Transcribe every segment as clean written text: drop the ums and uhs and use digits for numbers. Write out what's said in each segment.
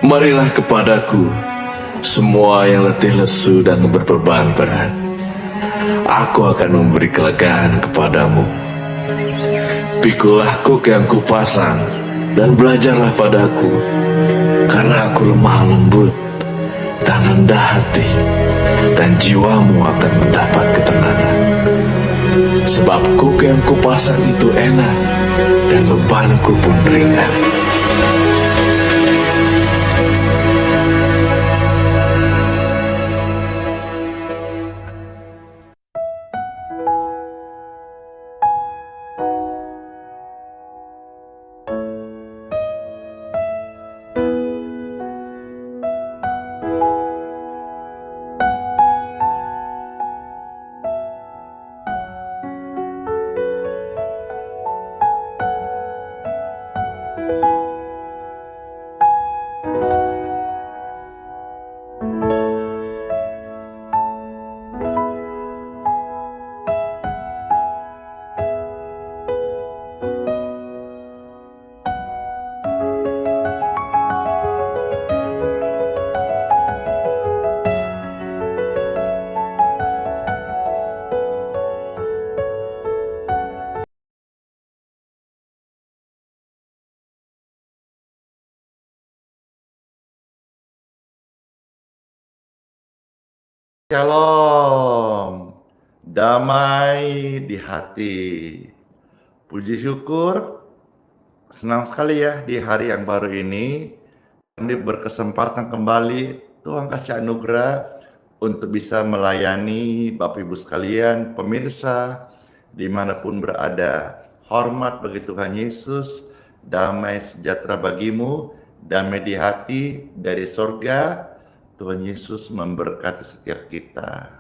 Marilah kepadaku, semua yang letih lesu dan berbeban berat. Aku akan memberi kelegaan kepadamu. Pikulah kuk yang kupasang, dan belajarlah padaku, karena aku lemah lembut dan rendah hati, dan jiwamu akan mendapat ketenangan. Sebab kuk yang kupasang itu enak, dan bebanku pun ringan. Shalom, damai di hati. Puji syukur, senang sekali ya di hari yang baru ini. Kami berkesempatan kembali, Tuhan kasih anugerah untuk bisa melayani Bapak Ibu sekalian, pemirsa, dimanapun berada. Hormat bagi Tuhan Yesus, damai sejahtera bagimu, damai di hati dari sorga. Tuhan Yesus memberkati setiap kita.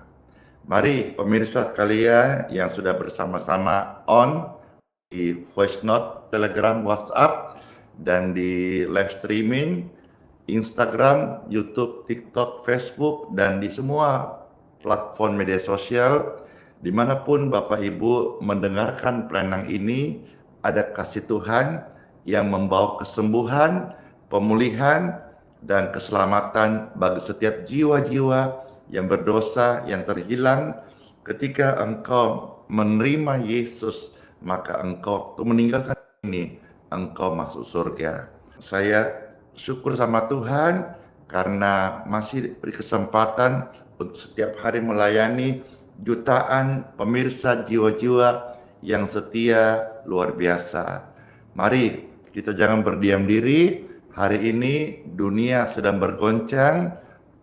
Mari pemirsa sekalian yang sudah bersama-sama on di voice note, Telegram, WhatsApp, dan di live streaming, Instagram, YouTube, TikTok, Facebook, dan di semua platform media sosial, dimanapun Bapak Ibu mendengarkan pelayanan ini, ada kasih Tuhan yang membawa kesembuhan, pemulihan, dan keselamatan bagi setiap jiwa-jiwa yang berdosa, yang terhilang. Ketika engkau menerima Yesus, maka engkau waktu meninggalkan ini, engkau masuk surga. Saya syukur sama Tuhan karena masih diberi kesempatan untuk setiap hari melayani jutaan pemirsa jiwa-jiwa yang setia luar biasa. Mari kita jangan berdiam diri. Hari ini dunia sedang bergoncang,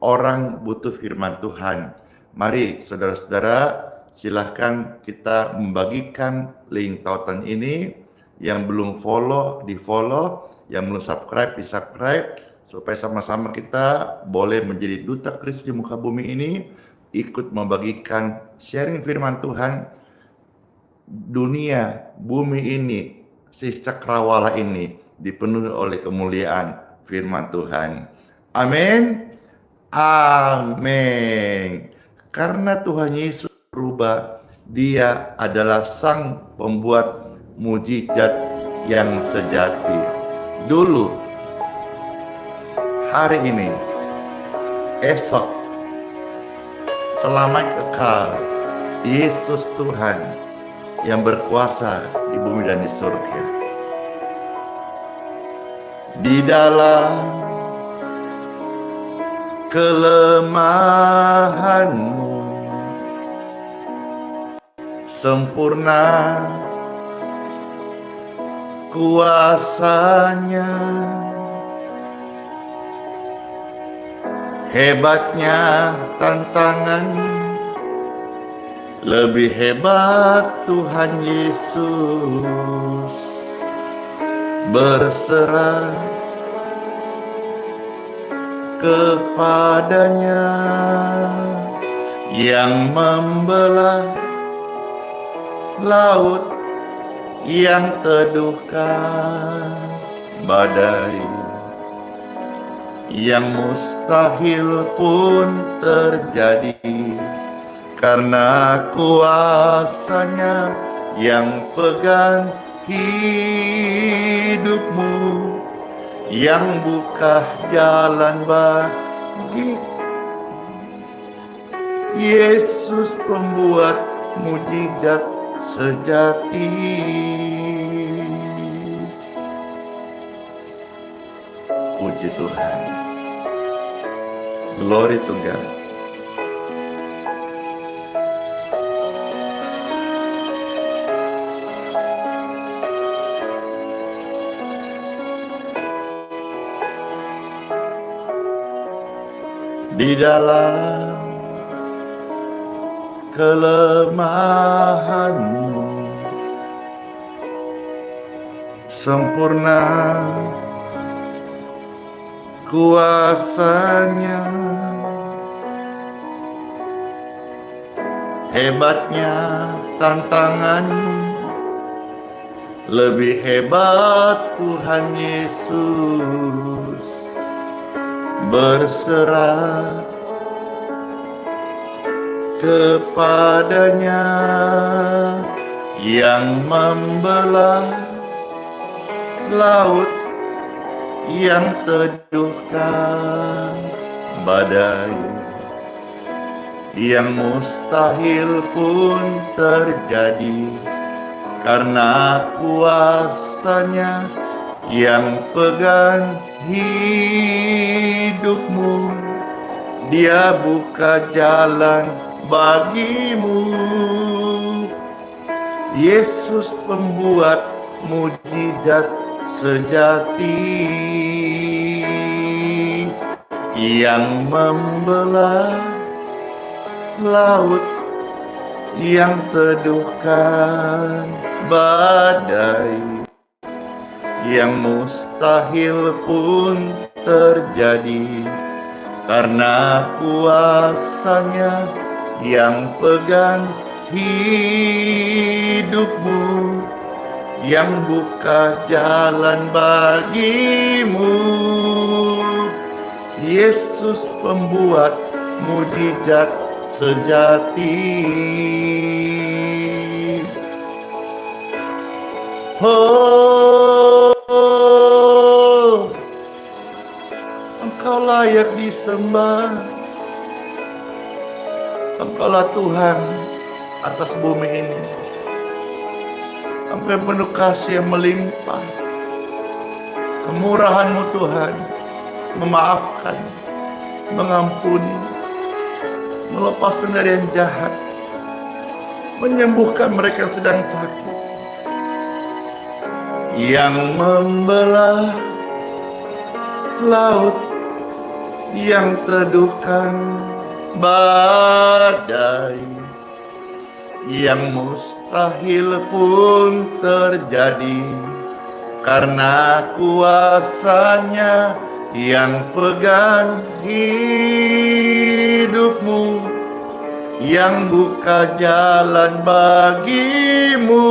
orang butuh firman Tuhan. Mari saudara-saudara, silahkan kita membagikan link tautan ini. Yang belum follow, di follow. Yang belum subscribe, di subscribe. Supaya sama-sama kita boleh menjadi duta Kristus di muka bumi ini. Ikut membagikan sharing firman Tuhan. Dunia, bumi ini, si cakrawala ini dipenuhi oleh kemuliaan firman Tuhan. Amin. Amin. Karena Tuhan Yesus berubah, Dia adalah sang pembuat mujizat yang sejati. Dulu, hari ini, esok, selama kekal, Yesus Tuhan yang berkuasa di bumi dan di surga. Di dalam kelemahanmu sempurna kuasanya, hebatnya tantangan, lebih hebat Tuhan Yesus. Berserah kepadanya yang membelah laut, yang teduhkan badai, yang mustahil pun terjadi, karena kuasanya yang pegang hidupmu, yang buka jalan bagi. Yesus pembuat mujizat sejati. Puji Tuhan. Glory to God. Di dalam kelemahanmu sempurna kuasanya, hebatnya tantanganmu, lebih hebat Tuhan Yesus. Berserah kepadanya yang membelah laut, yang teduhkan badai, yang mustahil pun terjadi karena kuasanya yang pegang hidupmu. Dia buka jalan bagimu. Yesus pembuat mujizat sejati, yang membelah laut, yang teduhkan badai, yang mustahil pun terjadi karena kuasanya yang pegang hidupmu, yang buka jalan bagimu. Yesus pembuat mujizat sejati. Oh, Engkau layak disembah. Engkaulah Tuhan atas bumi ini. Engkau yang penuh kasih yang melimpah. Kemurahan-Mu Tuhan memaafkan, mengampuni, melepaskan dari yang jahat, menyembuhkan mereka yang sedang sakit, yang membelah laut, yang teduhkan badai, yang mustahil pun terjadi karena kuasanya yang pegang hidupmu, yang buka jalan bagimu.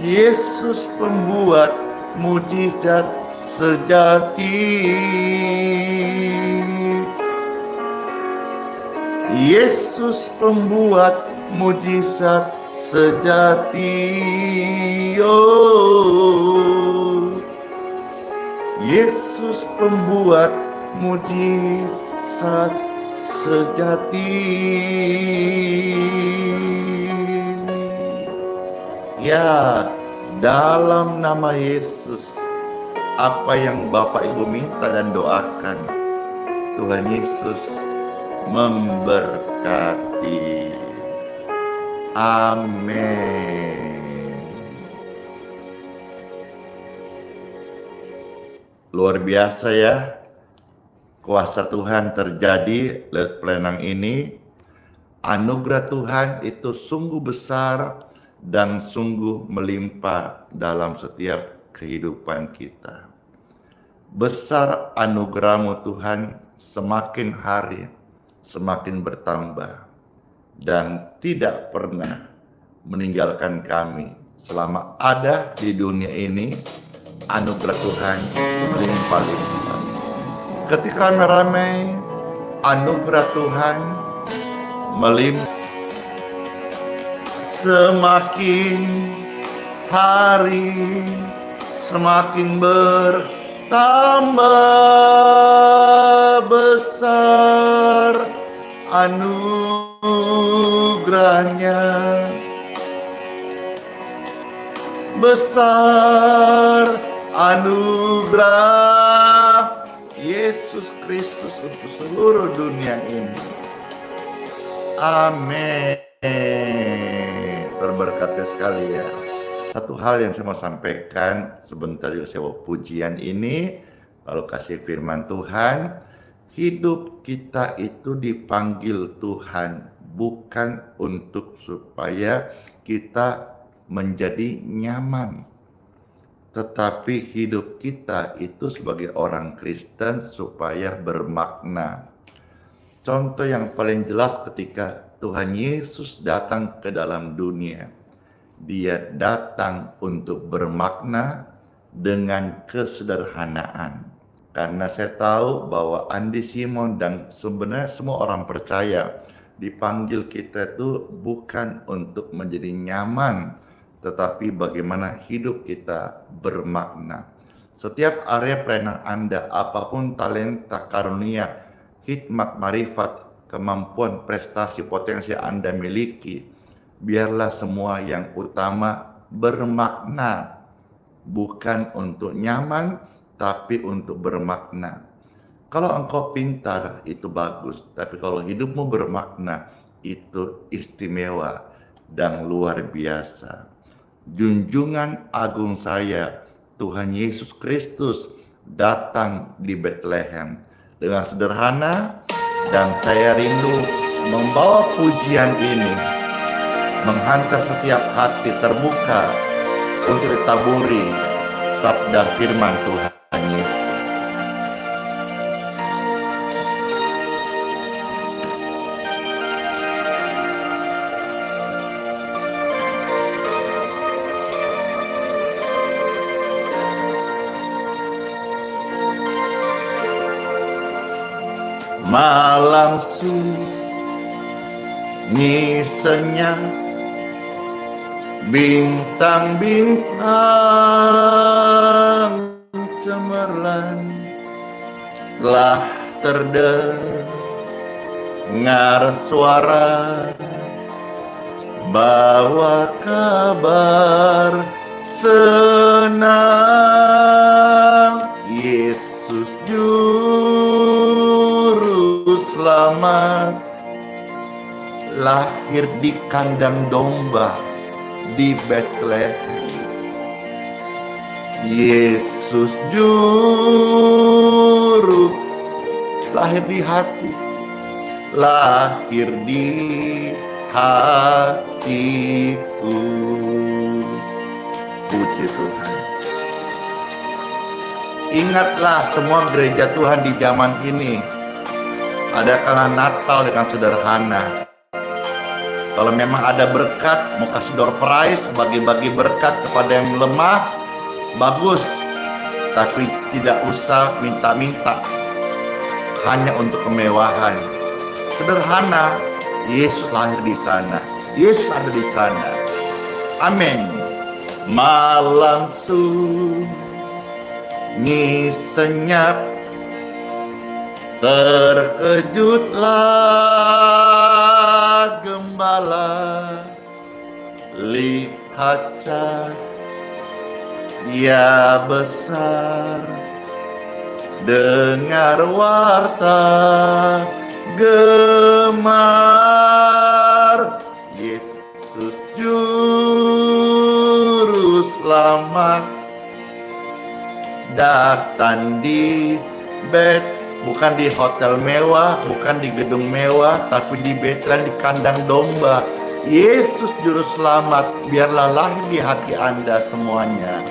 Yesus pembuat mujizat sejati. Yesus pembuat mujizat sejati. Oh, Yesus pembuat mujizat sejati. Ya, dalam nama Yesus, apa yang Bapak Ibu minta dan doakan, Tuhan Yesus memberkati. Amin. Luar biasa ya, kuasa Tuhan terjadi lewat pelayanan ini. Anugerah Tuhan itu sungguh besar dan sungguh melimpah dalam setiap kehidupan kita. Besar anugerah-Mu Tuhan, semakin hari semakin bertambah dan tidak pernah meninggalkan kami selama ada di dunia ini. Anugerah Tuhan melimpah-limpah. Ketika ramai-ramai, anugerah Tuhan melimpah. Semakin hari semakin bertambah besar anugerahnya, besar anugerah Yesus Kristus untuk seluruh dunia ini. Amin. Terberkati sekali ya. Satu hal yang saya mau sampaikan sebentar juga saya mau pujian ini, lalu kasih firman Tuhan. Hidup kita itu dipanggil Tuhan bukan untuk supaya kita menjadi nyaman, tetapi hidup kita itu sebagai orang Kristen supaya bermakna. Contoh yang paling jelas ketika Tuhan Yesus datang ke dalam dunia, Dia datang untuk bermakna dengan kesederhanaan. Karena saya tahu bahwa Andi Simon dan sebenarnya semua orang percaya dipanggil kita itu bukan untuk menjadi nyaman, tetapi bagaimana hidup kita bermakna. Setiap area pelayanan Anda, apapun talenta, karunia, hikmat, marifat, kemampuan, prestasi, potensi Anda miliki, biarlah semua yang utama bermakna, bukan untuk nyaman, tapi untuk bermakna. Kalau engkau pintar, itu bagus, tapi kalau hidupmu bermakna, itu istimewa dan luar biasa. Junjungan agung saya, Tuhan Yesus Kristus datang di Bethlehem dengan sederhana, dan saya rindu membawa pujian ini, menghantar setiap hati terbuka untuk ditaburi sabda firman Tuhan Yesus. Malam sunyi senyap, bintang-bintang cemerlang, telah terdengar suara bawa kabar senang. Yesus Juru Selamat lahir di kandang domba di Bethlehem. Yesus Juru lahir di hati, lahir di hatiku. Puji Tuhan. Ingatlah semua gereja Tuhan di zaman ini, ada kala Natal dengan sederhana. Kalau memang ada berkat, mau kasih door prize, bagi-bagi berkat kepada yang lemah, bagus. Tapi tidak usah minta-minta, hanya untuk kemewahan. Sederhana, Yesus lahir di sana, Yesus ada di sana. Amin. Malam sunyi senyap, terkejutlah gembala, lihat Dia besar, dengar warta gemar. Yesus Juru Selamat datang di bukan di hotel mewah, bukan di gedung mewah, tapi di Bethlehem, di kandang domba. Yesus Juru Selamat biarlah lahir di hati Anda semuanya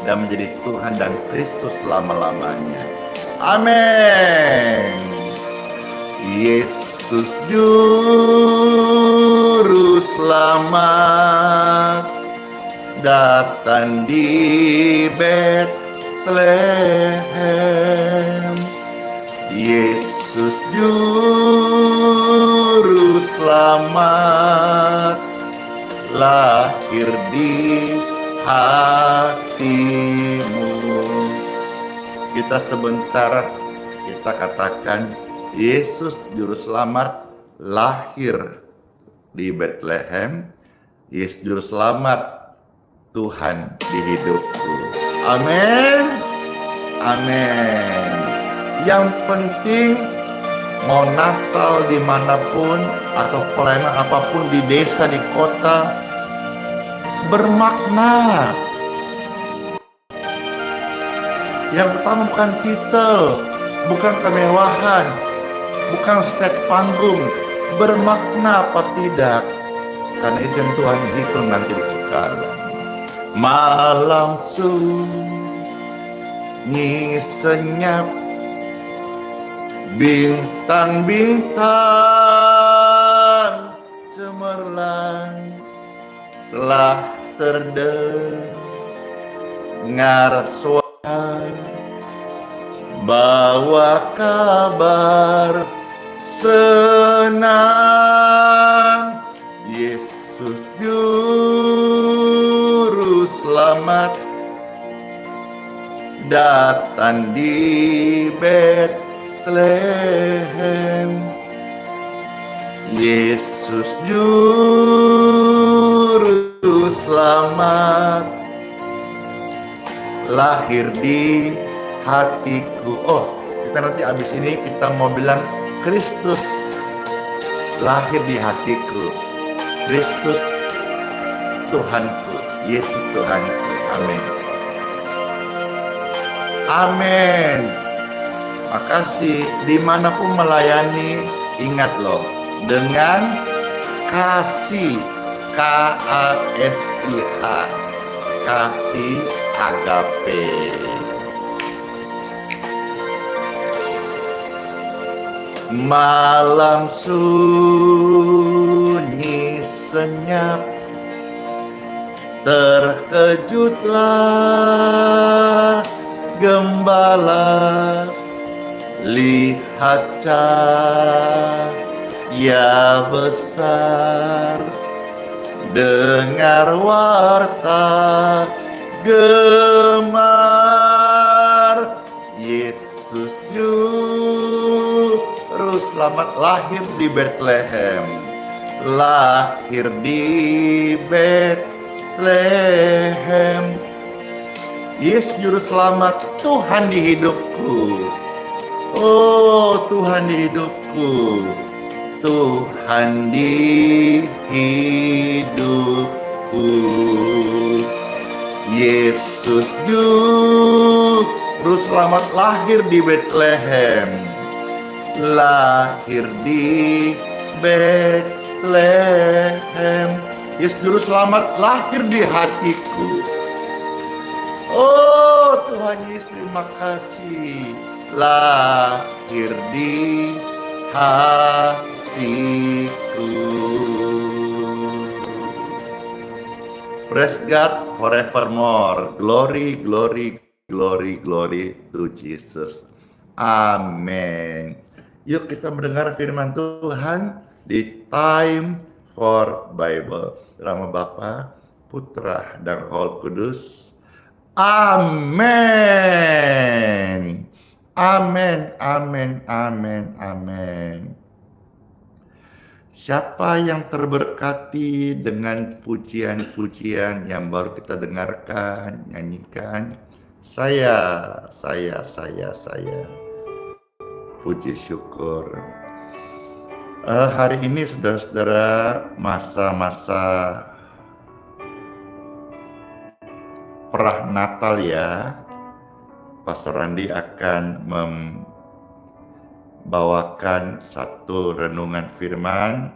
dan menjadi Tuhan dan Kristus selama-lamanya. Amin. Yesus Juru Selamat datang di Bethlehem. Yesus Juru Selamat lahir di hatimu. kita sebentar kita katakan Yesus Juru Selamat lahir di Bethlehem. Yesus Juru Selamat, Tuhan di hidupku. Amin. Amin. Yang penting mau Natal dimanapun atau pelayanan apapun di desa, di kota, bermakna. Yang pertama bukan titel, bukan kemewahan, bukan stage panggung, bermakna apa tidak, karena itu yang Tuhan hitung nanti di sekarang. Malam sunyi senyap, bintang-bintang cemerlang, telah terdengar suara bawa kabar senang. Yesus Juru Selamat datang di Bethlehem. Yesus Juru Selamat lahir di hatiku. Oh, kita nanti abis ini kita mau bilang Kristus lahir di hatiku. Kristus Tuhanku, Yesus Tuhanku. Amin. Amin. Makasih. Dimanapun melayani, ingat loh, dengan kasih, KASIH, kasih agape. Malam sunyi senyap, terkejutlah gembala, lihat cahaya besar, dengar warta gemar. Yesus Juru Selamat lahir di Bethlehem, lahir di Bethlehem. Yesus Juru Selamat, Tuhan di hidupku. Oh, Tuhan di hidupku, Tuhan di hidupku. Yesus Juru Selamat lahir di Bethlehem, lahir di Bethlehem. Yesus Juru Selamat lahir di hatiku. Oh Tuhan Yesus, terima kasih, lahir di hatiku. Praise God forevermore. Glory, glory, glory, glory to Jesus. Amin. Yuk kita mendengar firman Tuhan di Time for Bible. Nama Bapa, Putra, dan Roh Kudus. Amin. Amin, amin, amin, amin. Siapa yang terberkati dengan pujian-pujian yang baru kita dengarkan, nyanyikan? Saya. Puji syukur. Hari ini saudara-saudara masa-masa Natal ya. Pastor Andi akan membawakan satu renungan firman.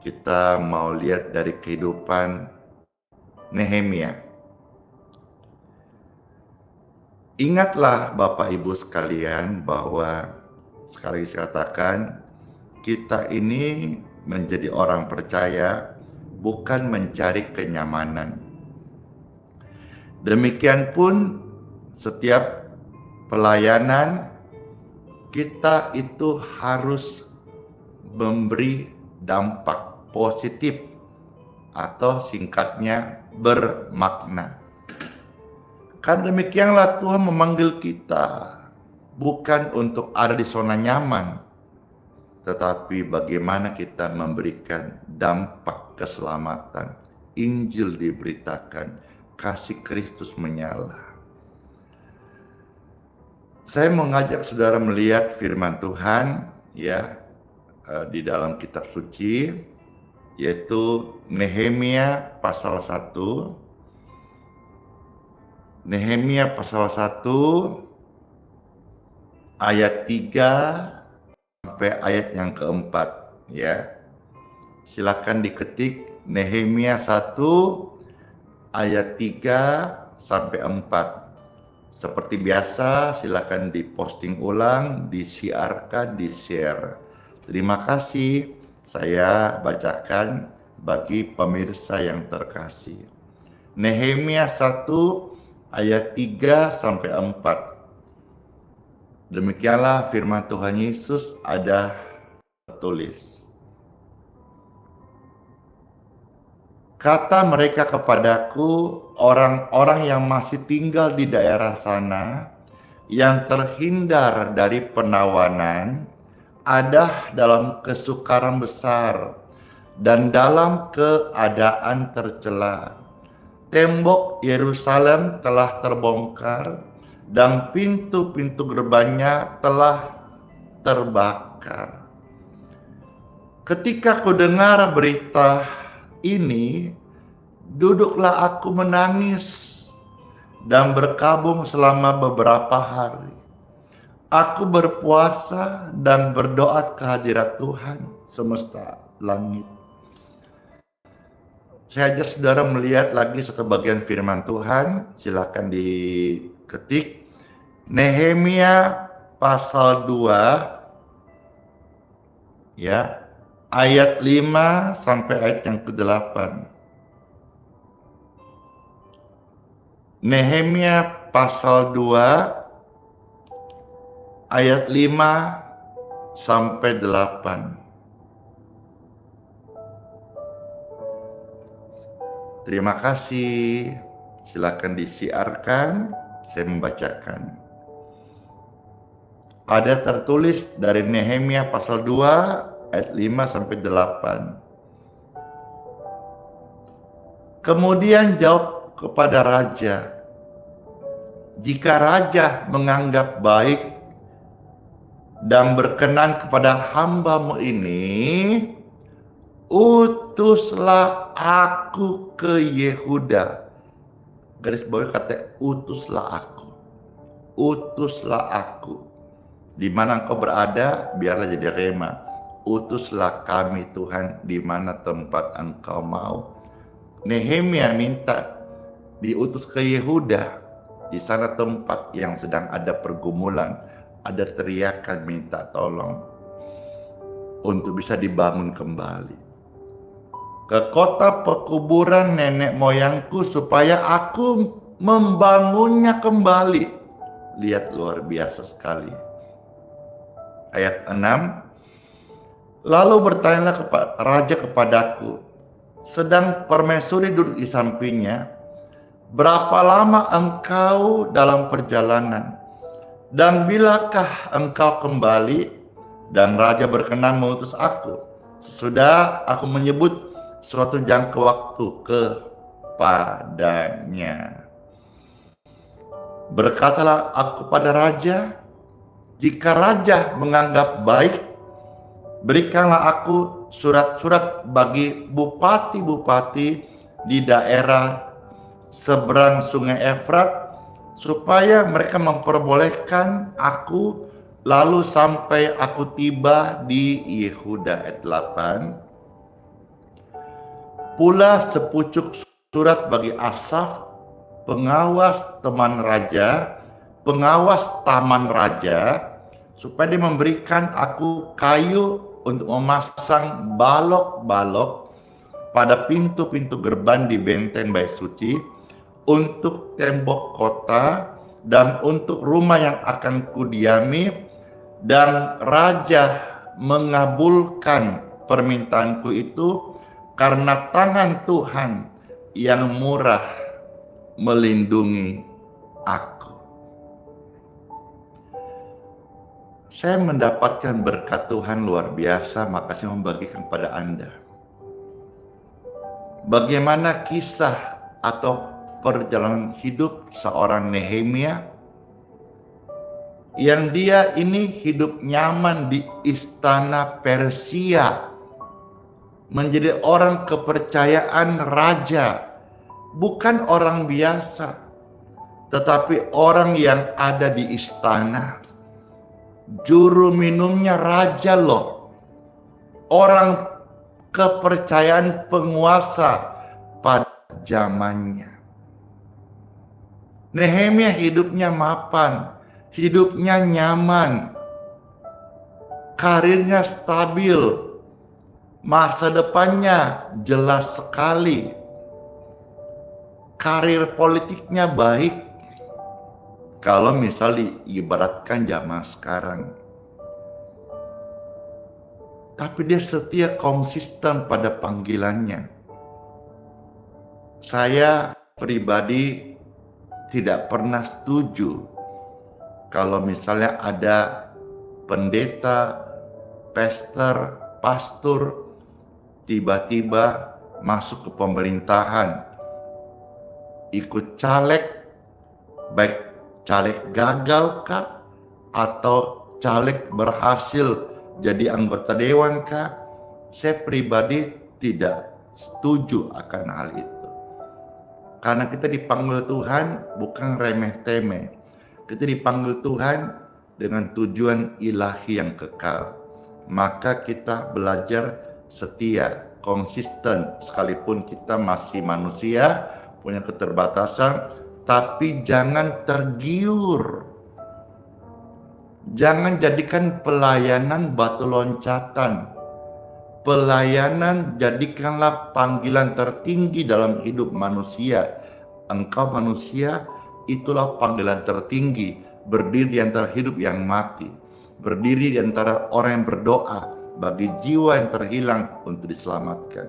Kita mau lihat dari kehidupan Nehemia. Ingatlah Bapak Ibu sekalian bahwa sekali lagi saya katakan, kita ini menjadi orang percaya bukan mencari kenyamanan. Demikian pun setiap pelayanan kita itu harus memberi dampak positif atau singkatnya bermakna. Karena demikianlah Tuhan memanggil kita, bukan untuk ada di zona nyaman, tetapi bagaimana kita memberikan dampak keselamatan. Injil diberitakan, kasih Kristus menyala. Saya mengajak saudara melihat firman Tuhan ya di dalam kitab suci, yaitu Nehemia pasal 1. Nehemia pasal 1 ayat 3 sampai ayat yang keempat ya. Silakan diketik Nehemia 1 ayat 3 sampai 4. Seperti biasa silakan diposting ulang, disiarkan, di-share. Terima kasih. Saya bacakan bagi pemirsa yang terkasih. Nehemia 1 ayat 3 sampai 4. Demikianlah firman Tuhan Yesus ada tertulis. Kata mereka kepadaku, orang-orang yang masih tinggal di daerah sana, yang terhindar dari penawanan, ada dalam kesukaran besar dan dalam keadaan tercela. Tembok Yerusalem telah terbongkar dan pintu-pintu gerbangnya telah terbakar. Ketika ku dengar berita ini, duduklah aku menangis dan berkabung selama beberapa hari. Aku berpuasa dan berdoa kehadirat Tuhan semesta langit. Saya ajak saudara melihat lagi satu bagian firman Tuhan. Silakan diketik Nehemia pasal 2 ya, ayat 5 sampai ayat yang ke-8. Nehemia pasal 2 ayat 5 sampai 8. Terima kasih. Silakan disiarkan, saya membacakan. Ada tertulis dari Nehemia pasal 2 ayat 5 sampai 8. Kemudian jawab kepada raja, jika raja menganggap baik dan berkenan kepada hamba-Mu ini, utuslah aku ke Yehuda. Garis bawah kata utuslah aku. Utuslah aku. Di mana engkau berada, biarlah jadi rema. Utuslah kami Tuhan di mana tempat engkau mau. Nehemia minta diutus ke Yehuda. Di sana tempat yang sedang ada pergumulan, ada teriakan minta tolong untuk bisa dibangun kembali. Ke kota pekuburan nenek moyangku supaya aku membangunnya kembali. Lihat, luar biasa sekali. Ayat 6. Lalu bertanyalah raja kepadaku, sedang permaisuri duduk di sampingnya, berapa lama engkau dalam perjalanan? Dan bilakah engkau kembali? Dan raja berkenan mengutus aku. Sudah aku menyebut suatu jangka waktu kepadanya. Berkatalah aku pada raja, jika raja menganggap baik, berikanlah aku surat-surat bagi bupati-bupati di daerah seberang sungai Efrat, supaya mereka memperbolehkan aku lalu sampai aku tiba di Yehuda. Ayat 8. Pula sepucuk surat bagi Asaf, pengawas taman raja, supaya dia memberikan aku kayu untuk memasang balok-balok pada pintu-pintu gerbang di benteng bait suci, untuk tembok kota dan untuk rumah yang akan kudiami. Dan raja mengabulkan permintaanku itu karena tangan Tuhan yang murah melindungi aku. Saya mendapatkan berkat Tuhan luar biasa, maka saya membagikan kepada Anda. Bagaimana kisah atau perjalanan hidup seorang Nehemia yang dia ini hidup nyaman di istana Persia, menjadi orang kepercayaan raja, bukan orang biasa, tetapi orang yang ada di istana. Juru minumnya raja loh, orang kepercayaan penguasa pada zamannya. Nehemia hidupnya mapan, hidupnya nyaman, karirnya stabil, masa depannya jelas sekali, karir politiknya baik. Kalau misalnya diibaratkan zaman sekarang. Tapi dia setia konsisten pada panggilannya. Saya pribadi tidak pernah setuju kalau misalnya ada pendeta, pastor tiba-tiba masuk ke pemerintahan, ikut caleg, baik caleg gagal kah atau caleg berhasil jadi anggota dewan kah? Saya pribadi tidak setuju akan hal itu. Karena kita dipanggil Tuhan bukan remeh-temeh. Kita dipanggil Tuhan dengan tujuan ilahi yang kekal. Maka kita belajar setia, konsisten, sekalipun kita masih manusia, punya keterbatasan, tapi jangan tergiur. Jangan jadikan pelayanan batu loncatan. Pelayanan jadikanlah panggilan tertinggi dalam hidup manusia. Engkau manusia, itulah panggilan tertinggi. Berdiri di antara hidup yang mati. Berdiri di antara orang yang berdoa bagi jiwa yang terhilang untuk diselamatkan.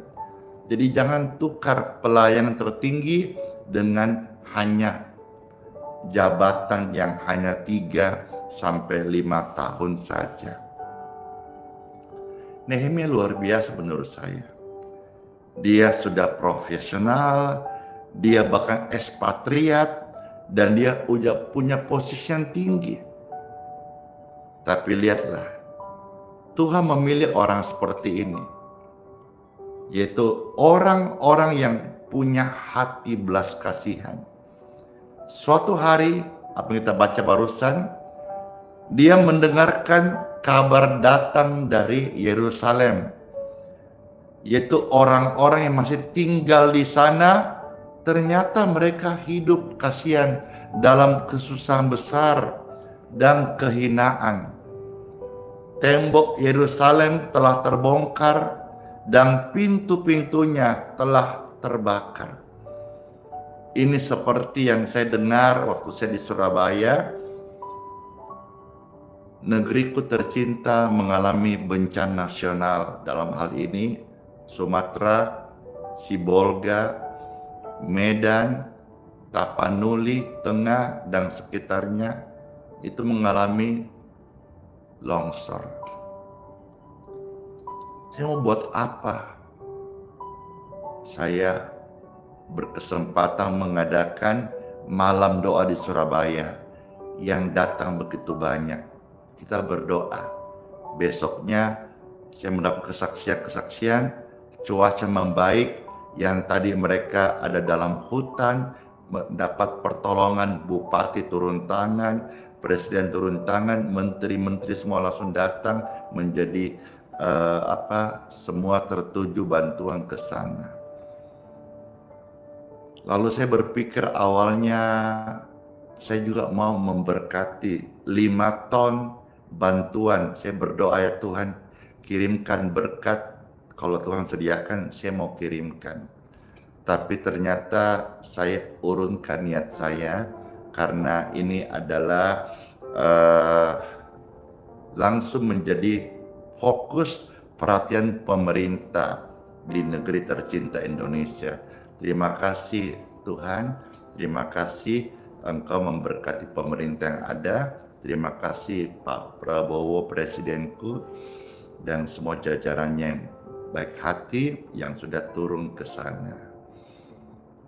Jadi jangan tukar pelayanan tertinggi dengan hanya jabatan yang hanya 3 sampai 5 tahun saja. Nehemia luar biasa menurut saya. Dia sudah profesional, dia bahkan ekspatriat, dan dia udah punya posisi yang tinggi. Tapi lihatlah, Tuhan memilih orang seperti ini, yaitu orang-orang yang punya hati belas kasihan. Suatu hari, apa yang kita baca barusan, dia mendengarkan kabar datang dari Yerusalem, yaitu orang-orang yang masih tinggal di sana, ternyata mereka hidup kasihan dalam kesusahan besar dan kehinaan. Tembok Yerusalem telah terbongkar dan pintu-pintunya telah terbakar. Ini seperti yang saya dengar waktu saya di Surabaya. Negeriku tercinta mengalami bencana nasional. Dalam hal ini Sumatera, Sibolga, Medan, Tapanuli Tengah dan sekitarnya itu mengalami longsor. Saya mau buat apa? Saya berkesempatan mengadakan malam doa di Surabaya yang datang begitu banyak. Kita berdoa. Besoknya saya mendapat kesaksian cuaca membaik, yang tadi mereka ada dalam hutan mendapat pertolongan, bupati turun tangan, presiden turun tangan, menteri-menteri semua langsung datang menjadi semua tertuju bantuan ke sana. Lalu saya berpikir awalnya saya juga mau memberkati 5 ton bantuan. Saya berdoa, ya Tuhan, kirimkan berkat. Kalau Tuhan sediakan, saya mau kirimkan. Tapi ternyata saya urunkan niat saya, karena ini adalah langsung menjadi fokus perhatian pemerintah di negeri tercinta Indonesia. Terima kasih Tuhan, terima kasih Engkau memberkati pemerintah yang ada. Terima kasih Pak Prabowo, Presidenku, dan semua jajarannya yang baik hati yang sudah turun ke sana.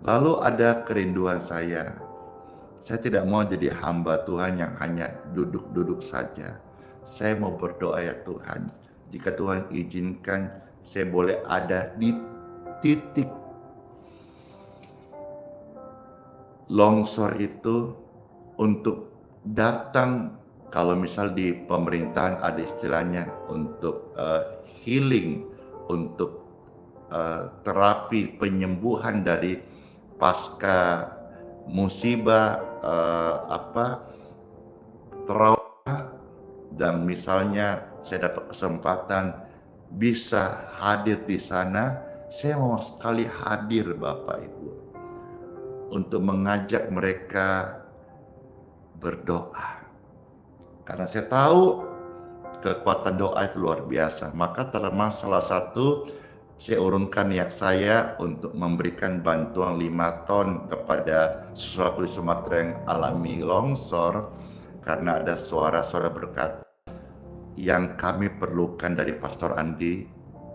Lalu ada kerinduan saya tidak mau jadi hamba Tuhan yang hanya duduk-duduk saja. Saya mau berdoa ya Tuhan, jika Tuhan izinkan saya boleh ada di titik longsor itu untuk datang. Kalau misal di pemerintahan ada istilahnya untuk healing, untuk terapi penyembuhan dari pasca musibah, trauma, dan misalnya saya dapat kesempatan bisa hadir di sana, saya mau sekali hadir Bapak Ibu untuk mengajak mereka berdoa. Karena saya tahu kekuatan doa itu luar biasa. Maka termasuk salah satu saya urunkan niat saya untuk memberikan bantuan 5 ton kepada sesuatu di Sumatera yang alami longsor, karena ada suara-suara berkat yang kami perlukan dari Pastor Andi,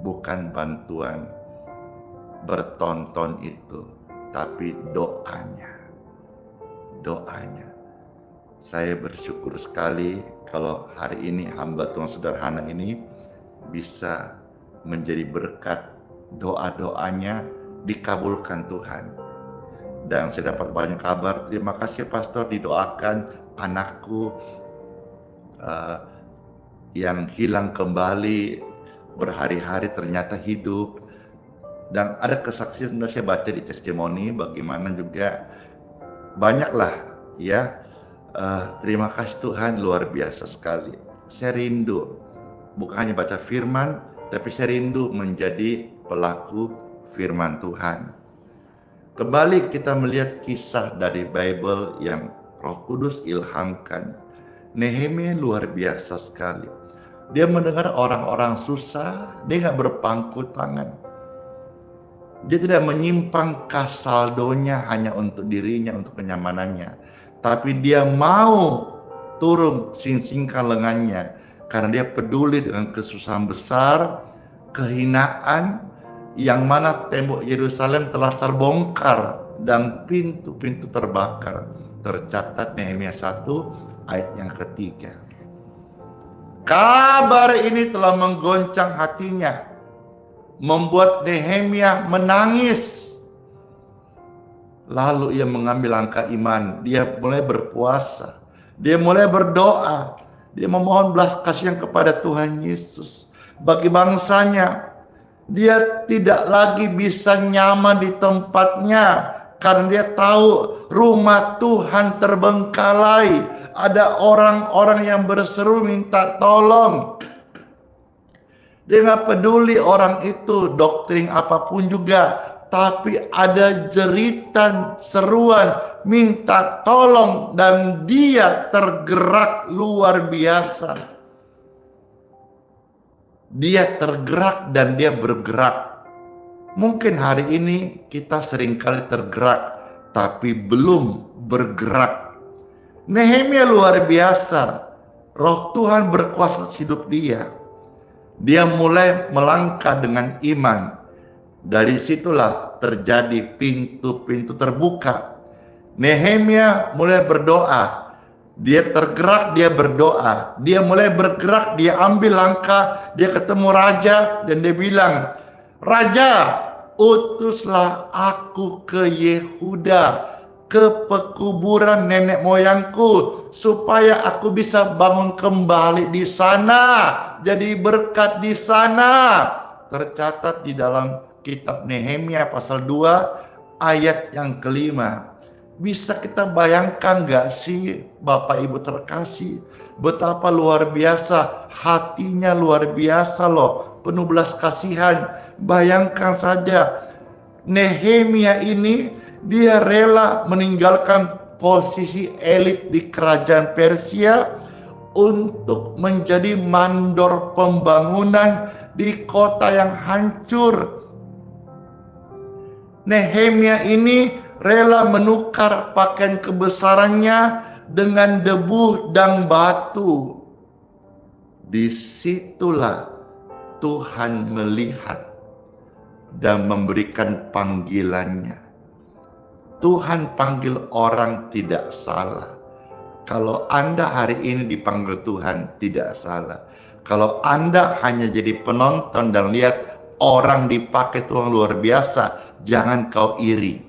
bukan bantuan bertonton itu, tapi doanya. Saya bersyukur sekali kalau hari ini hamba Tuhan sederhana ini bisa menjadi berkat, doa-doanya dikabulkan Tuhan. Dan saya dapat banyak kabar, terima kasih Pastor, didoakan anakku yang hilang kembali berhari-hari ternyata hidup. Dan ada kesaksian sudah saya baca di testimoni, bagaimana juga banyaklah ya. Terima kasih Tuhan, luar biasa sekali. Saya rindu bukan hanya baca firman, tapi saya rindu menjadi pelaku firman Tuhan. Kembali kita melihat kisah dari Bible yang Roh Kudus ilhamkan. Nehemia luar biasa sekali. Dia mendengar orang-orang susah, dia gak berpangku tangan. Dia tidak menyimpang kasaldonya hanya untuk dirinya, untuk kenyamanannya. Tapi dia mau turun sing-singkan lengannya karena dia peduli dengan kesusahan besar, kehinaan, yang mana tembok Yerusalem telah terbongkar dan pintu-pintu terbakar. Tercatat Nehemia 1 ayat yang ketiga. Kabar ini telah menggoncang hatinya, membuat Nehemia menangis. Lalu ia mengambil langkah iman, dia mulai berpuasa, dia mulai berdoa, dia memohon belas kasihan kepada Tuhan Yesus. Bagi bangsanya, dia tidak lagi bisa nyaman di tempatnya, karena dia tahu rumah Tuhan terbengkalai. Ada orang-orang yang berseru minta tolong. Dia gak peduli orang itu doktrin apapun juga, tapi ada jeritan, seruan, minta tolong, dan dia tergerak luar biasa. Dia tergerak dan dia bergerak. Mungkin hari ini kita seringkali tergerak, tapi belum bergerak. Nehemia luar biasa. Roh Tuhan berkuasa hidup dia. Dia mulai melangkah dengan iman. Dari situlah terjadi pintu-pintu terbuka. Nehemia mulai berdoa. Dia tergerak, dia berdoa. Dia mulai bergerak, dia ambil langkah. Dia ketemu raja dan dia bilang, "Raja, utuslah aku ke Yehuda, ke pekuburan nenek moyangku, supaya aku bisa bangun kembali di sana, jadi berkat di sana." Tercatat di dalam kitab Nehemia pasal 2 ayat yang kelima. Bisa kita bayangkan gak sih Bapak Ibu terkasih, betapa luar biasa hatinya, luar biasa loh, penuh belas kasihan. Bayangkan saja Nehemia ini, dia rela meninggalkan posisi elit di kerajaan Persia untuk menjadi mandor pembangunan di kota yang hancur. Nehemia ini rela menukar pakaian kebesarannya dengan debu dan batu. Disitulah Tuhan melihat dan memberikan panggilannya. Tuhan panggil orang tidak salah. Kalau Anda hari ini dipanggil Tuhan, tidak salah. Kalau Anda hanya jadi penonton dan lihat orang dipakai Tuhan luar biasa, jangan kau iri.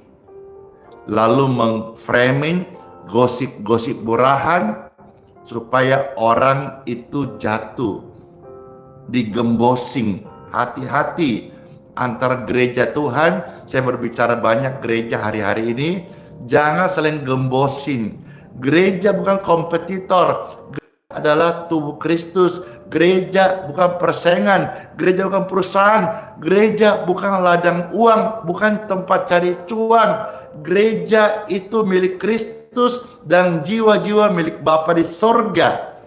Lalu mengframing gosip-gosip murahan supaya orang itu jatuh, digembosing. Hati-hati antara gereja Tuhan. Saya berbicara banyak gereja hari-hari ini, jangan saling gembosing. Gereja bukan kompetitor, gereja adalah tubuh Kristus. Gereja bukan persaingan, gereja bukan perusahaan, gereja bukan ladang uang, bukan tempat cari cuan. Gereja itu milik Kristus dan jiwa-jiwa milik Bapa di sorga.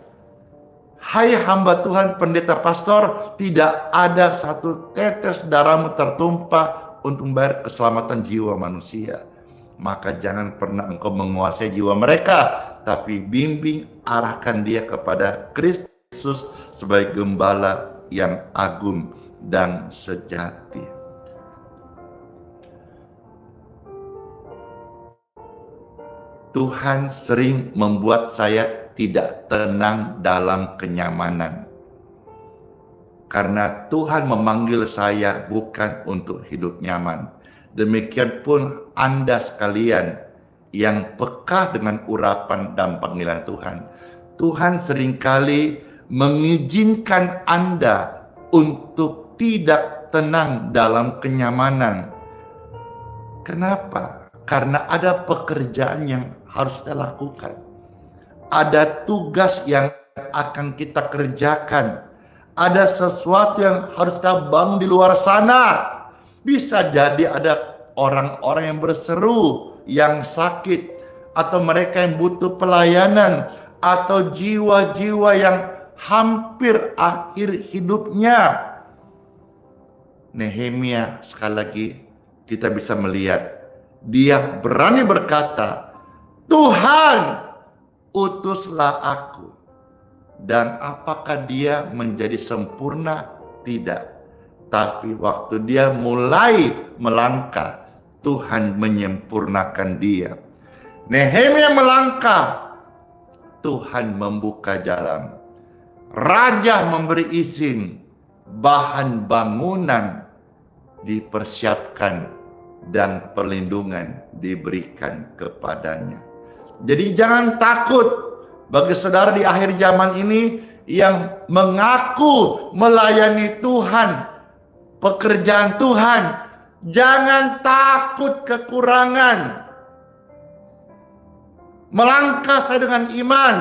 Hai hamba Tuhan, pendeta, pastor, tidak ada satu tetes darahmu tertumpah untuk membayar keselamatan jiwa manusia. Maka jangan pernah engkau menguasai jiwa mereka, tapi bimbing, arahkan dia kepada Kristus sebagai gembala yang agung dan sejati. Tuhan sering membuat saya tidak tenang dalam kenyamanan. Karena Tuhan memanggil saya bukan untuk hidup nyaman. Demikian pun Anda sekalian yang peka dengan urapan dan panggilan Tuhan. Tuhan seringkali mengizinkan Anda untuk tidak tenang dalam kenyamanan. Kenapa? Karena ada pekerjaan yang harus kita lakukan. Ada tugas yang akan kita kerjakan. Ada sesuatu yang harus kita bangun di luar sana. Bisa jadi ada orang-orang yang berseru, yang sakit, atau mereka yang butuh pelayanan, atau jiwa-jiwa yang hampir akhir hidupnya. Nehemia, sekali lagi kita bisa melihat, dia berani berkata, Tuhan, utuslah aku. Dan apakah dia menjadi sempurna? Tidak. Tapi waktu dia mulai melangkah, Tuhan menyempurnakan dia. Nehemia melangkah, Tuhan membuka jalan. Raja memberi izin, bahan bangunan dipersiapkan dan perlindungan diberikan kepadanya. Jadi jangan takut bagi saudara di akhir zaman ini yang mengaku melayani Tuhan, pekerjaan Tuhan. Jangan takut kekurangan. Melangkah saya dengan iman.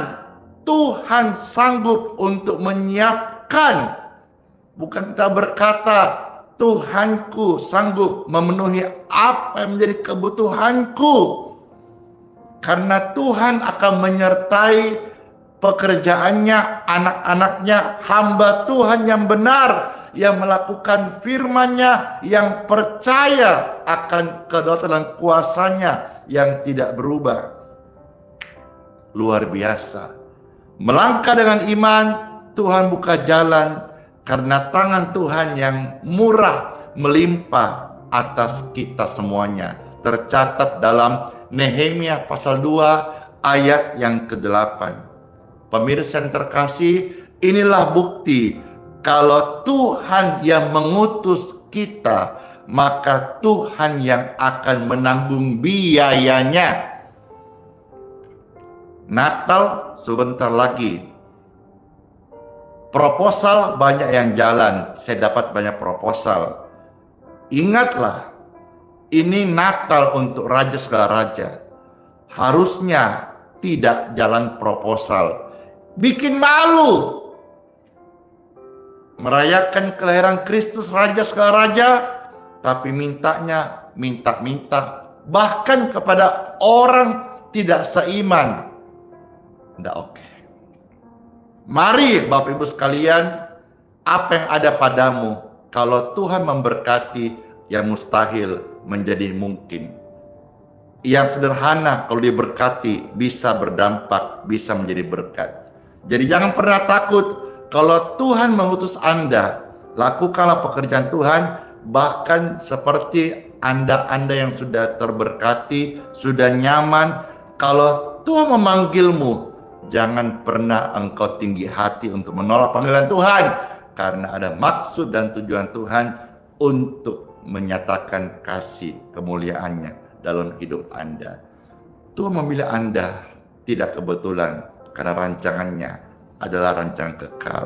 Tuhan sanggup untuk menyiapkan. Bukan kita berkata, Tuhanku sanggup memenuhi apa yang menjadi kebutuhanku. Karena Tuhan akan menyertai pekerjaannya, anak-anaknya, hamba Tuhan yang benar, yang melakukan firman-Nya, yang percaya akan kedaulatan dan kuasanya yang tidak berubah. Luar biasa. Melangkah dengan iman, Tuhan buka jalan karena tangan Tuhan yang murah melimpah atas kita semuanya. Tercatat dalam Nehemia pasal 2 ayat yang ke-8. Pemirsa yang terkasih, inilah bukti kalau Tuhan yang mengutus kita, maka Tuhan yang akan menanggung biayanya. Natal sebentar lagi. Proposal banyak yang jalan. Saya dapat banyak proposal. Ingatlah, ini Natal untuk raja segala raja. Harusnya tidak jalan proposal. Bikin malu. Merayakan kelahiran Kristus raja segala raja, tapi mintanya minta-minta, bahkan kepada orang tidak seiman. Tidak oke. Mari Bapak Ibu sekalian, apa yang ada padamu, kalau Tuhan memberkati, yang mustahil menjadi mungkin. Yang sederhana kalau diberkati bisa berdampak, bisa menjadi berkat. Jadi jangan pernah takut kalau Tuhan mengutus Anda, lakukanlah pekerjaan Tuhan, bahkan seperti Anda yang sudah terberkati, sudah nyaman. Kalau Tuhan memanggilmu, jangan pernah engkau tinggi hati untuk menolak panggilan Tuhan, karena ada maksud dan tujuan Tuhan untuk menyatakan kasih kemuliaannya dalam hidup Anda. Tuhan memilih Anda tidak kebetulan, karena rancangannya adalah rancangan kekal.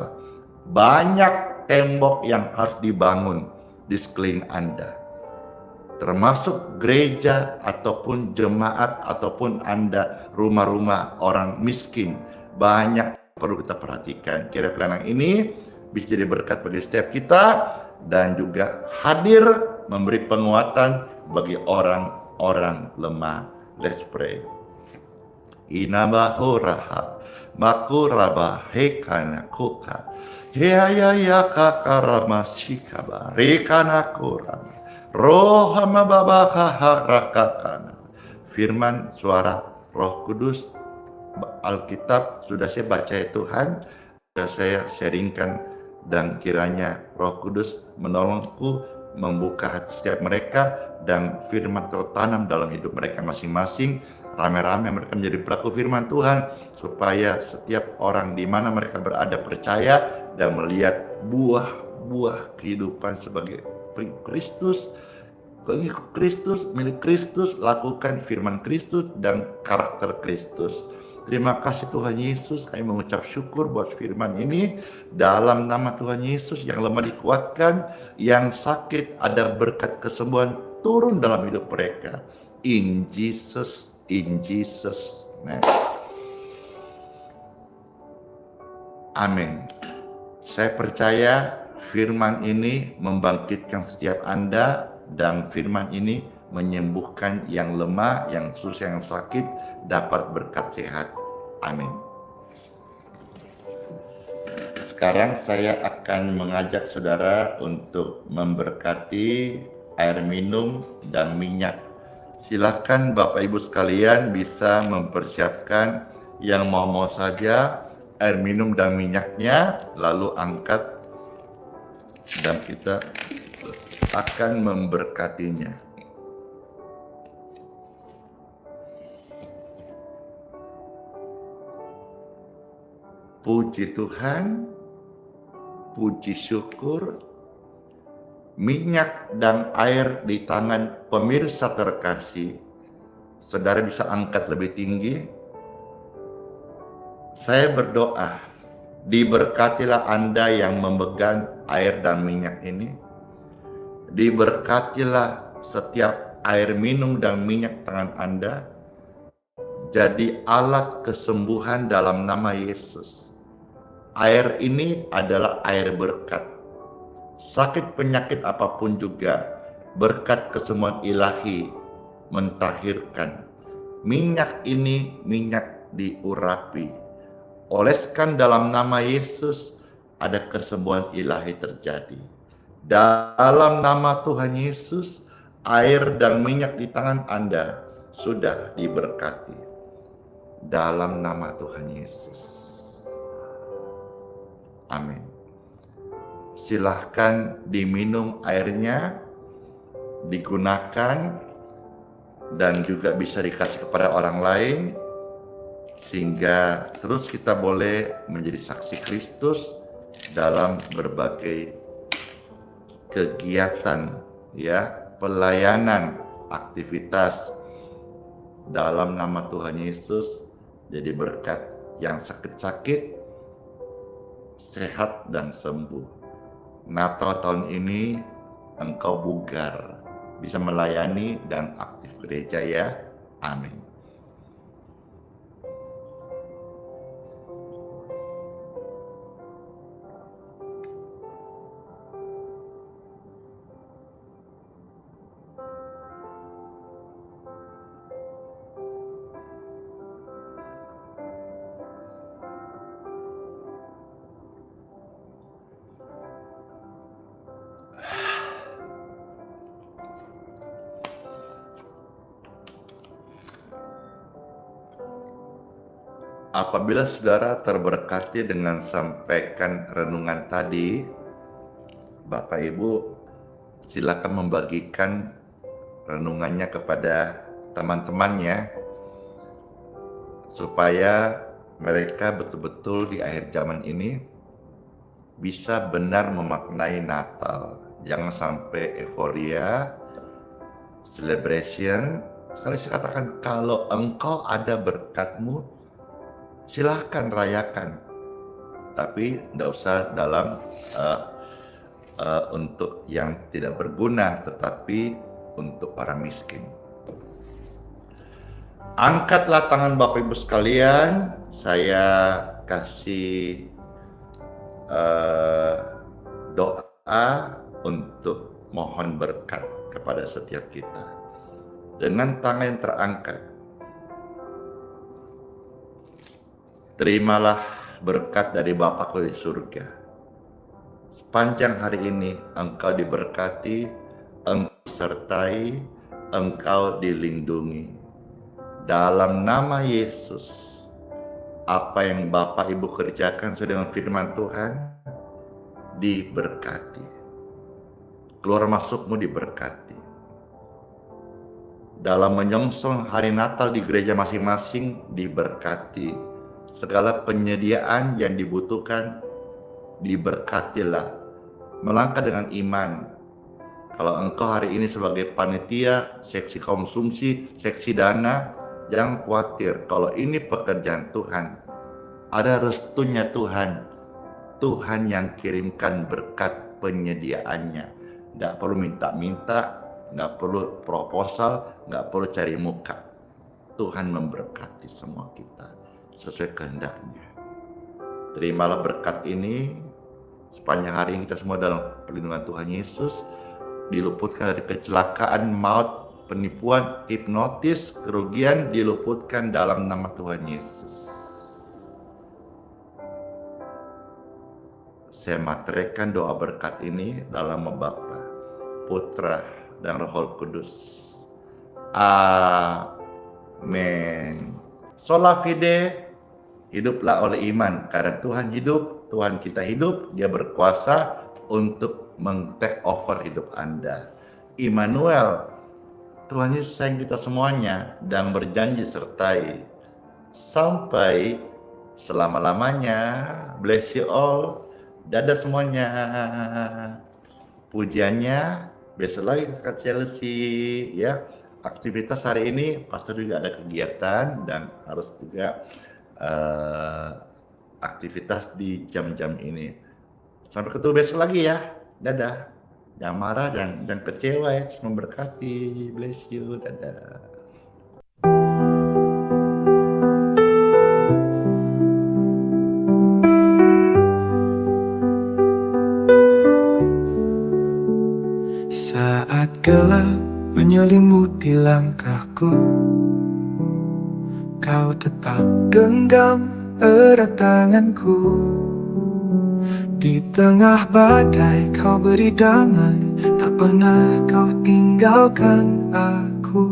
Banyak tembok yang harus dibangun di sekeliling Anda, termasuk gereja ataupun jemaat ataupun Anda rumah-rumah orang miskin. Banyak perlu kita perhatikan. Kira-kira ini bisa jadi berkat bagi setiap kita dan juga hadir memberi penguatan bagi orang-orang lemah. Let's pray. Inabahuraha makuraba hekana kuka heaya kakarama sikaba rekana kurama rohama babakaha rakakana. Firman suara Roh Kudus, Alkitab sudah saya baca ya Tuhan, sudah saya sharingkan, dan kiranya Roh Kudus menolongku membuka hati setiap mereka dan firman tertanam dalam hidup mereka masing-masing. Rame-rame mereka menjadi pelaku firman Tuhan, supaya setiap orang di mana mereka berada percaya dan melihat buah-buah kehidupan sebagai Kristus, pengikut Kristus, milik Kristus, lakukan firman Kristus dan karakter Kristus. Terima kasih Tuhan Yesus, kami mengucap syukur buat firman ini. Dalam nama Tuhan Yesus, yang lemah dikuatkan, yang sakit ada berkat kesembuhan turun dalam hidup mereka. In Jesus name. Amin. Saya percaya firman ini membangkitkan setiap Anda, dan firman ini menyembuhkan yang lemah, yang susah, yang sakit, dapat berkat sehat. Amin. Sekarang saya akan mengajak saudara untuk memberkati air minum dan minyak. Silakan Bapak Ibu sekalian bisa mempersiapkan yang mau saja air minum dan minyaknya, lalu angkat dan kita akan memberkatinya. Puji Tuhan, puji syukur. Minyak dan air di tangan pemirsa terkasih, saudara bisa angkat lebih tinggi. Saya berdoa, diberkatilah Anda yang memegang air dan minyak ini. Diberkatilah setiap air minum dan minyak tangan Anda, jadi alat kesembuhan dalam nama Yesus. Air ini adalah air berkat. Sakit penyakit apapun juga, berkat kesembuhan ilahi mentahirkan. Minyak ini minyak diurapi. Oleskan dalam nama Yesus, ada kesembuhan ilahi terjadi. Dalam nama Tuhan Yesus, air dan minyak di tangan Anda sudah diberkati. Dalam nama Tuhan Yesus. Amin. Silahkan diminum airnya, digunakan, dan juga bisa dikasih kepada orang lain, sehingga terus kita boleh menjadi saksi Kristus dalam berbagai kegiatan, ya, pelayanan, aktivitas. Dalam nama Tuhan Yesus, jadi berkat. Yang sakit-sakit sehat dan sembuh. Natal tahun ini engkau bugar, bisa melayani dan aktif gereja ya. Amin. Apabila saudara terberkati dengan sampaikan renungan tadi, Bapak Ibu silakan membagikan renungannya kepada teman-temannya supaya mereka betul-betul di akhir zaman ini bisa benar memaknai Natal. Jangan sampai euforia, celebration. Sekali saya katakan, kalau engkau ada berkatmu, silahkan rayakan. Tapi tidak usah dalam untuk yang tidak berguna, tetapi untuk orang miskin. Angkatlah tangan Bapak Ibu sekalian, saya kasih doa untuk mohon berkat kepada setiap kita. Dengan tangan yang terangkat, terimalah berkat dari Bapakku di surga. Sepanjang hari ini engkau diberkati, engkau sertai, engkau dilindungi. Dalam nama Yesus, apa yang Bapak Ibu kerjakan sesuai dengan firman Tuhan, diberkati. Keluar masukmu diberkati. Dalam menyongsong hari Natal di gereja masing-masing, diberkati. Segala penyediaan yang dibutuhkan, diberkatilah. Melangkah dengan iman. Kalau engkau hari ini sebagai panitia, seksi konsumsi, seksi dana, jangan khawatir. Kalau ini pekerjaan Tuhan, ada restunya Tuhan. Tuhan yang kirimkan berkat penyediaannya. Nggak perlu minta-minta, nggak perlu proposal, nggak perlu cari muka. Tuhan memberkati semua kita sesuai kehendaknya. Terimalah berkat ini. Sepanjang hari ini kita semua dalam perlindungan Tuhan Yesus, diluputkan dari kecelakaan, maut, penipuan, hipnotis, kerugian, diluputkan dalam nama Tuhan Yesus. Saya materaikan doa berkat ini dalam nama Bapa, Putra, dan Roh Kudus. Amin. Sola fide, hiduplah oleh iman. Karena Tuhan hidup, Tuhan kita hidup, Dia berkuasa untuk meng-take over hidup Anda. Immanuel, Tuhan Yesus sayang kita semuanya dan berjanji sertai sampai selama-lamanya. Bless you all. Dadah semuanya. Pujiannya besok lagi ke Chelsea ya. Aktivitas hari ini pastor juga ada kegiatan dan harus juga aktivitas di jam-jam ini. Sampai ketemu besok lagi ya. Dadah. Jangan marah, jangan kecewa ya. Memberkati. Bless you. Dadah. Saat gelap menyelimuti langkahku, kau tetap genggam erat tanganku. Di tengah badai kau beri damai, tak pernah kau tinggalkan aku.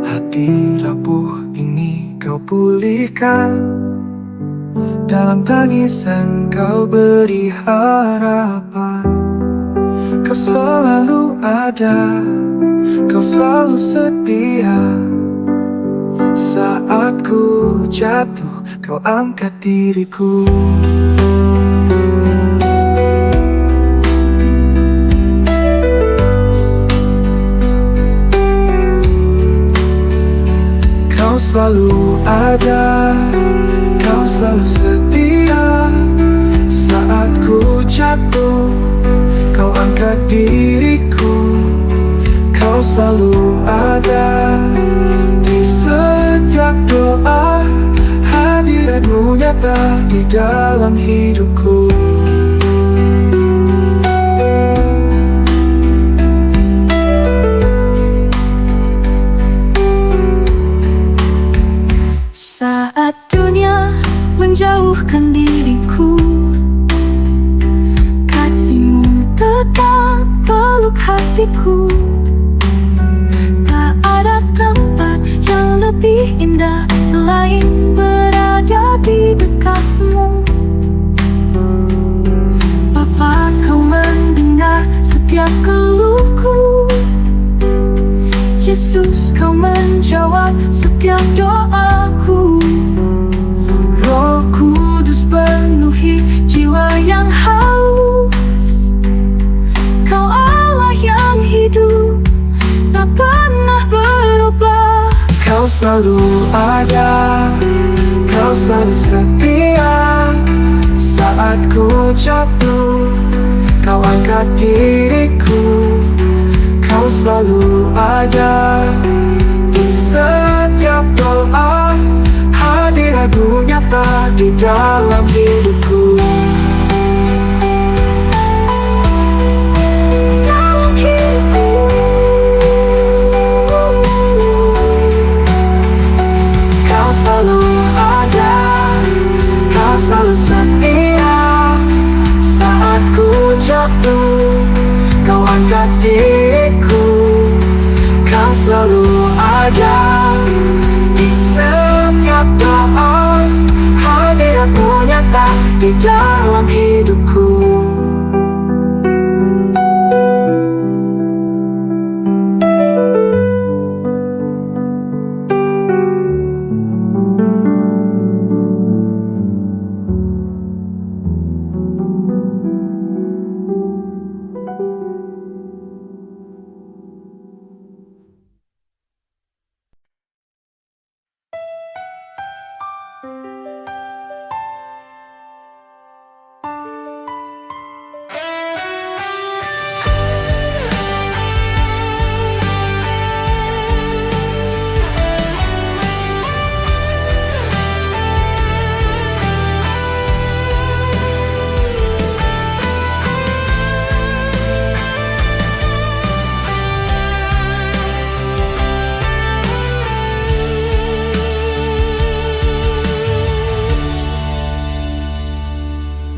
Hati rapuh ini kau pulihkan, dalam tangisan kau beri harapan. Kau selalu ada, kau selalu setia. Saat ku jatuh, kau angkat diriku. Kau selalu ada, kau selalu setia. Saat ku jatuh, kau angkat diriku. Kau selalu ada di setiap doa. Hadiratmu nyata di dalam hidupku. Saat dunia menjauhkan diriku, kasih-Mu tetap peluk hatiku. Tak ada tempat yang lebih indah selain Yesus, Kau menjawab setiap doaku. Roh Kudus penuhi jiwa yang haus. Kau Allah yang hidup, tak pernah berubah. Kau selalu ada, Kau selalu setia. Saat ku jatuh, Kau angkat diriku. Kau selalu ada di setiap doa. Hadiratmu nyata di dalam hidupku. Dalam hidupku, Kau selalu ada, Kau selalu setia. Saat ku jatuh, Kau angkat diriku. Kau selalu ada di setiap doa. Hadiratmu nyata di dalam hidupku.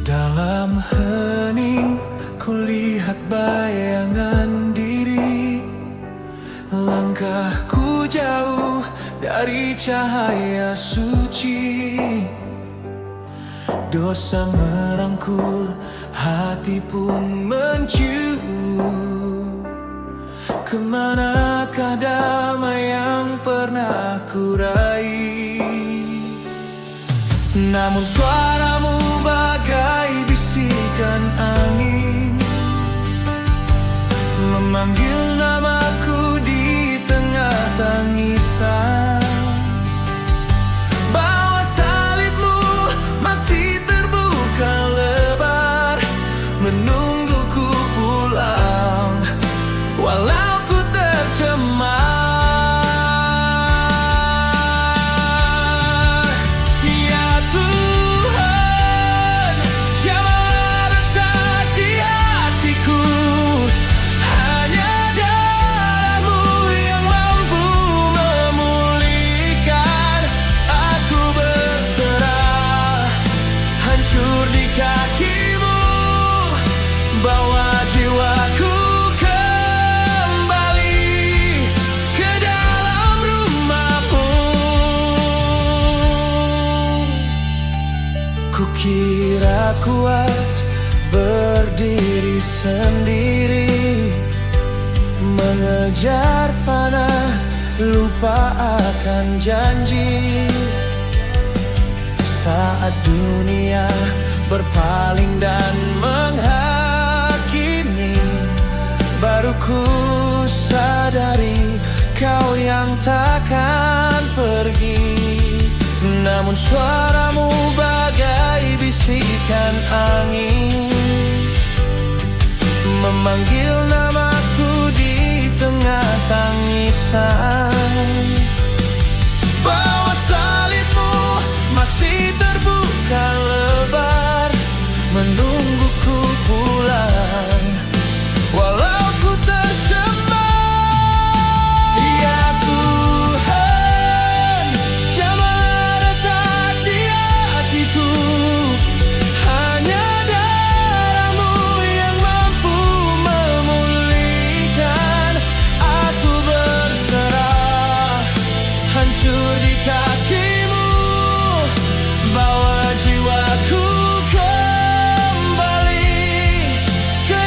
Dalam hening ku lihat bayangan diri. Langkahku jauh dari cahaya suci. Dosa merangkul, hati pun menjauh. Kemanakah damai yang pernah ku raih? Namun suaramu bagai bisikan angin, memanggil namaku di tengah tangisan. Bahwa salibmu masih terbuka lebar, menungguku pulang walau ku tercemar. Kukira kuat berdiri sendiri, mengejar fana, lupa akan janji. Saat dunia berpaling dan menghakimi, baru ku sadari Kau yang takkan pergi. Namun suaramu bagai bisikan angin, memanggil namaku di tengah tangisan. Bahwa salibmu masih terbuka lebar, menungguku pulang walau ku tercemar. Ya Tuhan, jamahlah letak di hatiku. Hanya darah-Mu yang mampu memulihkan. Aku berserah, hancur di kaki-Mu. Bawa jiwaku kembali ke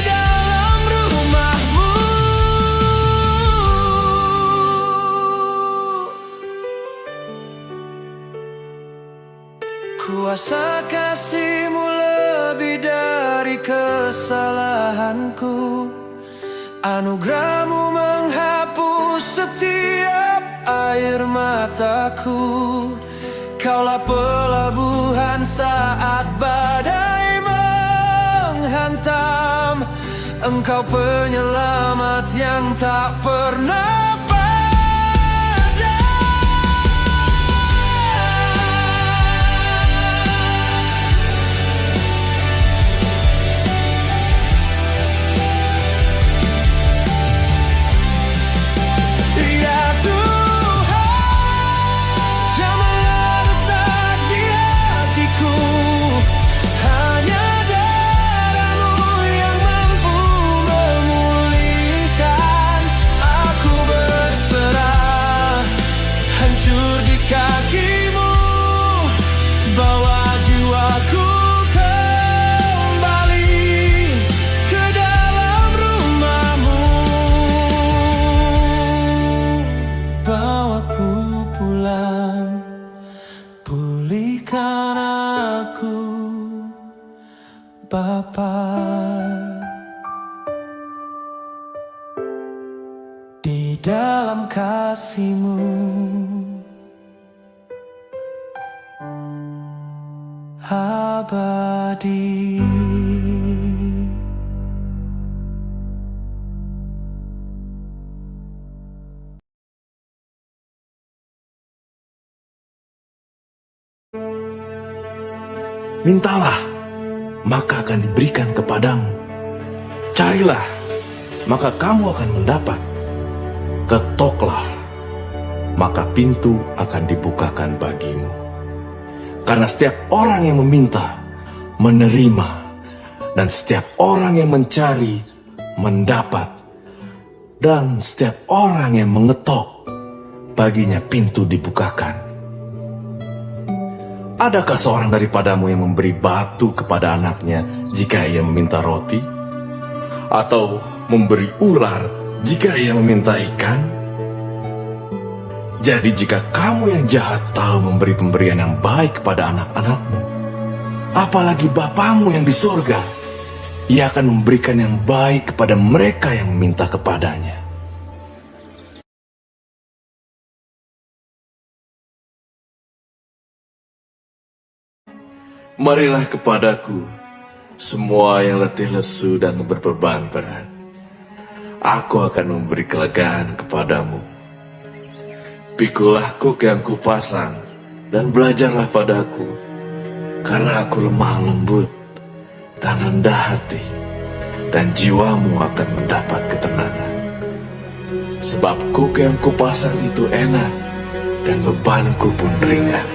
Kuasa kasih-Mu lebih dari kesalahanku. Anugerah-Mu menghapus setiap air mataku. Kaulah pelabuhan saat badai menghantam. Engkau penyelamat yang tak pernah padam. Ya Tuhan, jamahlah letak di hatiku. Hanya darah-Mu yang mampu memulihkan. Aku berserah, hancur di kaki-Mu. Bawa jiwaku kembali ke dalam rumah-Mu. Bawaku pulang, pulihkan aku, Bapa. Di dalam kasih-Mu abadi. Mintalah, maka akan diberikan kepadamu. Carilah, maka kamu akan mendapat. Ketoklah, maka pintu akan dibukakan bagimu. Karena setiap orang yang meminta, menerima, dan setiap orang yang mencari, mendapat. Dan setiap orang yang mengetok, baginya pintu dibukakan. Adakah seorang daripadamu yang memberi batu kepada anaknya jika ia meminta roti? Atau memberi ular jika ia meminta ikan? Jadi jika kamu yang jahat tahu memberi pemberian yang baik kepada anak-anakmu, apalagi Bapamu yang di surga, Ia akan memberikan yang baik kepada mereka yang meminta kepadanya. Marilah kepadaku, semua yang letih lesu dan berbeban berat. Aku akan memberi kelegaan kepadamu. Pikulah kuk yang kupasang, dan belajarlah padaku, karena aku lemah lembut dan rendah hati, dan jiwamu akan mendapat ketenangan. Sebab kuk yang kupasang itu enak, dan bebanku pun ringan.